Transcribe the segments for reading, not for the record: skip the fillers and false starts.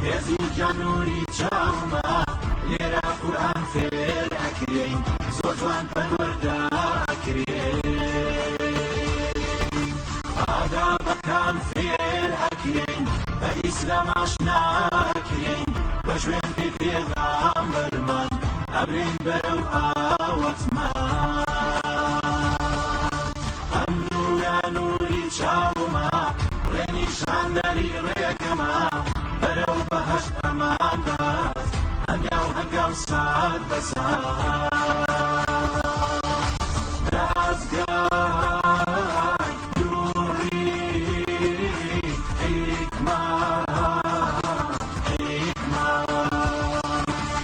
هێزی جانووری چاومە لێرە قورئان فێر ئەکرێین زۆر جوان پەروەردە ئەکرێین ئادابەکان فێر ئەکرێین بە ئیسلام ئاشنا ئەکرێین بە ژوێن پێی پێغەمبەرمان ئەبرێین بەرەو ئاوەتمان ئەم نورە نووری چاومە ڕێنیشاندەری ڕێگەمە بەرەو بەهەشت ئەمان بەست هەنگاو سات بە سات دەستگای نووری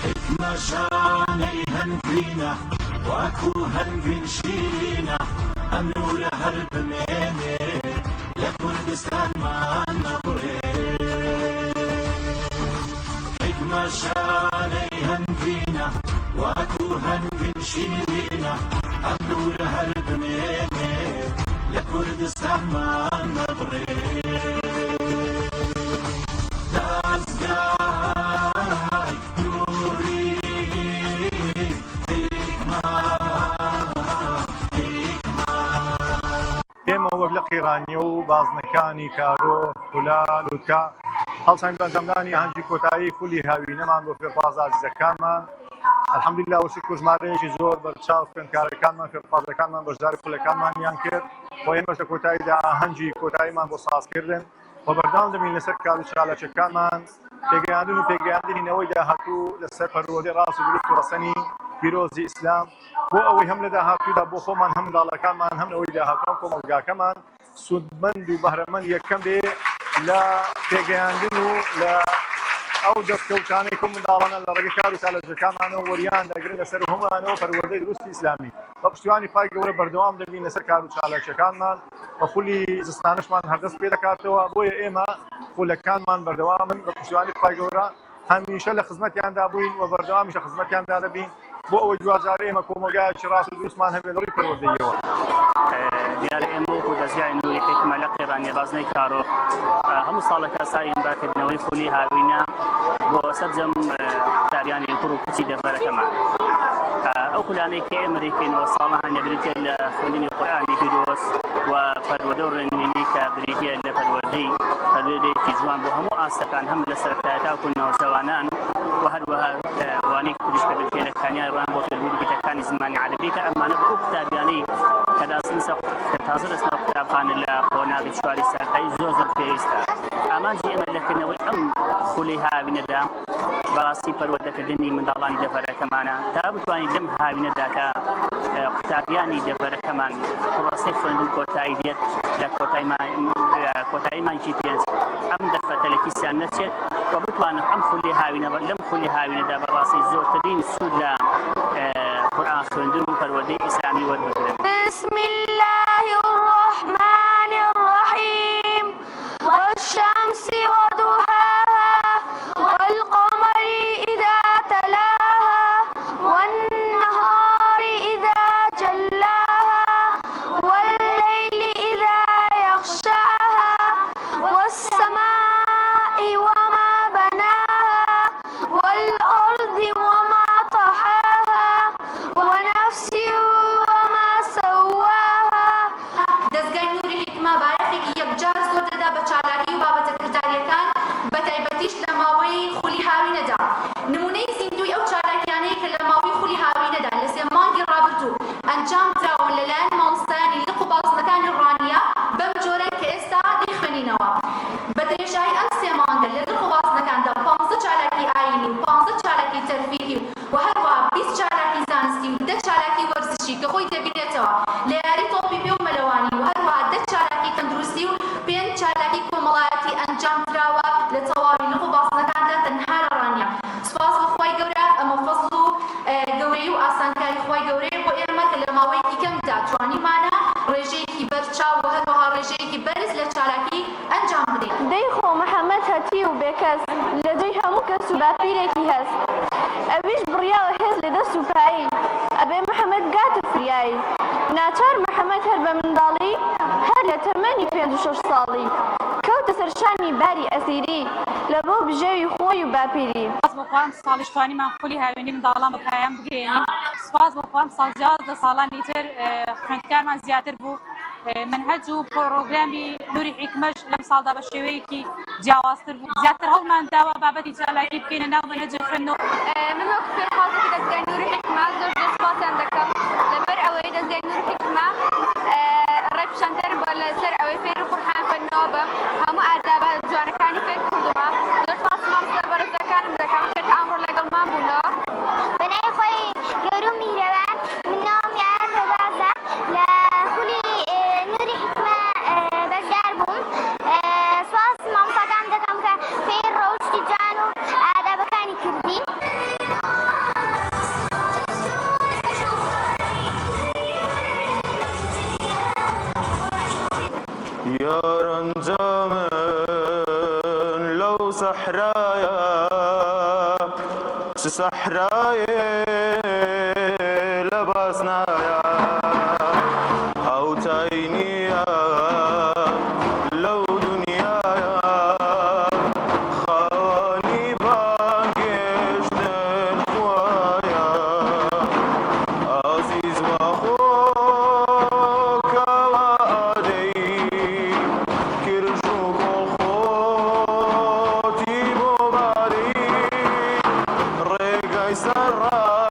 حکمە شانەی هەنگوینە واکو هەنگوین شیرینە ئەم نورە هەر بمێنێ لە کوردستانمان نەبڕێ حکمە شانەی هەنگوینە واکو هەنگوین شیرینە ئەم نورە هەر بمێنێ لە کوردستانمان نەبڕێ دەستگای نووری ئێمە وەک لە قیڕانیە و بازنەکانی کارۆ خولال و کا هەڵسانی بەنجامدانی هەنجی کۆتایی خولی هاوینەمان بۆ فێرخواز ئازیزەکانمان الحەمدوللا و شکر ژمارەیەکی زۆر بەرچاو خوێندکارەکانمان فێرخوازەکانمان بەشداری خولەکانمانیان کرد بۆ ئێمەش لە کۆتاییدا هەنجی کۆتاییمان بۆ سازکردن و بەردەوام دەبین لەسەر کار و چالەکەکانمان پێگەیاندن و پێگەیاندنی داهاتوو لەسەر پەروەردەی ڕاست و دروست و ڕەسەنی پیرۆزی ئیسلام بۆ ئەوەی هەم لە داهاتوودا بۆ خۆمان هەم منداڵەکانمان هەم ئەوەی داهاتوو کۆمەلگاکەمان سودمەند و بەهرەمەند یەکەم بێ لە پێگەیاندن و لە ئەو دەستکەوتانەی کۆ منداڵانە لە ڕێگەی کار و چالەکەکانمانەوە وەریان دەگرن لەسەر هەمووانەوە پەروەردەی دروستی ئیسلامی بە پشتیوانی پای گەورە بەردەوام دەبین لەسەر کار و چالەکەکانمان بە خولی زستانشمان هەردەست پێ دەکاتەوە بۆیە ئێمە خولەکانمان بەردەوامن بە پشتیوانی پای گەورە هەمیشە لە خزمەتیاندا بووین و بەردەوامیشە خزمەتیاندا دەبین بۆ ئەوەی دوجار ئێمە کۆمەلگایەکی ڕاست و دروستمان هەبێت لەڕێی پەروەردەیەوە دیارە ئێمە وەکو دەستگای نووری حکمە لە قیڕانیە بازنەی کارۆ هەموو ساڵەکە ساین باکردنەوەی خولی هاوینە بۆ سەرجەم قوتابیانی کوڕ و کچی دەڤەرەکەمان ئەو خولانەی کە ئێمە دەیکەینەوە ساڵەهان بریتە لە خوێندنی قورئانی پیرۆز و پەروەردە و ڕێنموینی کە بریتە لە پەروەردەیەکی جوان بۆ هەموو ئاستەکان هەم لە سەرەتایەتا و ناوجەوانان و هەروەها وانەی کوردیش کە بکێنەکانیان ڕوان بۆ فێربوونی بیتەکانی زمانی عەرەبی کە ئەمانە بۆ ئەو قوتابیانەی کە تازە دەستنە قوتابخانە لە قۆناغی چواری سەرەتایی زۆر پێویستە ئامانجی ئێمە لەکردنەوەی ئەم خولی هاوینەدا بەڕاستی پەروەردەکردنی منداڵانی دەڤەرەکەمانە تا بتوانین لەم هاوینەدا کە قوتابیانی دەڤەرەکەمان ڕاستەی خوێندن کۆتایی دێت لە کۆتاییمانکی پێنج ئەم دەرفەتە لە کیسیان نەچێت و بتوانن ئەم خولی هاوینە لەم خولی هاوینەدا بەڕاستی زۆرترین سوود لە قورئان خوێندن و پەروەردەی ئیسلامی وەربگرن. بسم الله الرحمن الرحيم والشمس وضحاها والقمر إذا تلاها والنهار إذا جلاها والليل إذا يغشاها والسماء وما بناها والأرض وما طحاها ونفس وما سواها. دەستگای نووری حکمە بایەخێکی یەکجار زۆر دەدا بە چالاکی و بابەتە کرداریەکان بە تایبەتیش لە ماوەی خولی هاوینەدا. نمونەی زیندوی ئەو چالاکیانەیە کە لە ماوەی خولی هاوینەدا لە سێ مانگی ڕابردوو ئەنجام درراون لەلایەن مامۆستایانی لق و بازنەکانی ڕانیە بەم جۆرە کە ئێستا دەیخوێنینەوە. بە درێژایی ئەم سێ مانگە لە لق و بازنەکاندا 15 چالاکی ئاینی و 15 چالاکی تەرفیهی و هەروەها 20 چالاکی زانستی و 10 چالاکی وەرزشی کە خۆی دەبینێتەوە لە یاری تۆپی پێ و مەلەوانی و هەروەها 10 چالاکی تەندروستی و 5 چالاکی کۆمەڵایەتی ئەنجام دراوە لە تەواوی لق و بازنەکاندا تەنها لە ڕانیە. سوپاس بەخوای گەورە ئەمە فەزڵ و گەورەی و ئاسانکاری خۆی گەورەیە بۆ ئێمە کە لە ماوەیەکی کەمدا توانیمانە ڕێژەیەکی بەرچاو و هەروەها ڕێژەیەکی بەرز لە چالاکی ئەنجام بدەین. دەی خۆ محەممەد هەتی و بێکەس لە دوی هەموو کەس و باپیرێکی هەست ئەویش بڕیاوە هێز لە دەست و پایی ئەبێ محەممەد گاتە فریایی ناچار محەممەد هەر بە منداڵی هەر لە تەمەنی 5 و 6 ساڵی کەوت تسرشانی باری ئەسیری لە بۆ بژێوی خۆی و باپیری سپاس بۆخوام ساڵیشتوانیمان خۆلی هاوێنی منداڵان بە پایان بگەێنین سپاس بۆخوام ساڵجار لە ساڵانی تر خوێندکارمان زیاتر بوو منهەج و پرۆگرامی نوری حیکمەش لەم ساڵدا بە شێوەیەکی جیاوازتر بوو زیاتر هەوڵمان داوە بابەتی چالاکی بکەینە ناو منهەجە خوێندنەوە من وەک فێرخوازێکی دەستگای نوری حیکمە زۆر زۆر سپاسیان دەکەم لەبەر ئەوەی دەستگای نوری حیکمە ڕێپشاندەرم بۆ لەسەر ئەوەی فێر و قورئان خوێندنەوە بم هەموو ئادابە جوانەکانی فێر کردووە زۆر سپاس مامۆستا بەڕێزەکانم دەکەم کە ئەمڕۆ لەگەڵمان بوونەوە بەنای خۆی گەورە و میهرەبان من ناوم یاران ڕەبازە لە خولی نوری حیکمە بەشدار بووم سپاس مامۆستاکان دەکەم کە فێر ڕەوشتی جوان و ئادابەکانی کردین ياران جامن لو صحرايا صحرايا لباسنايا أو تاينيا لو دنيايا خواني بانجشتن خوايا عزيز وأخوك وعدي كرشوك وخوتي بباري رقاي سرا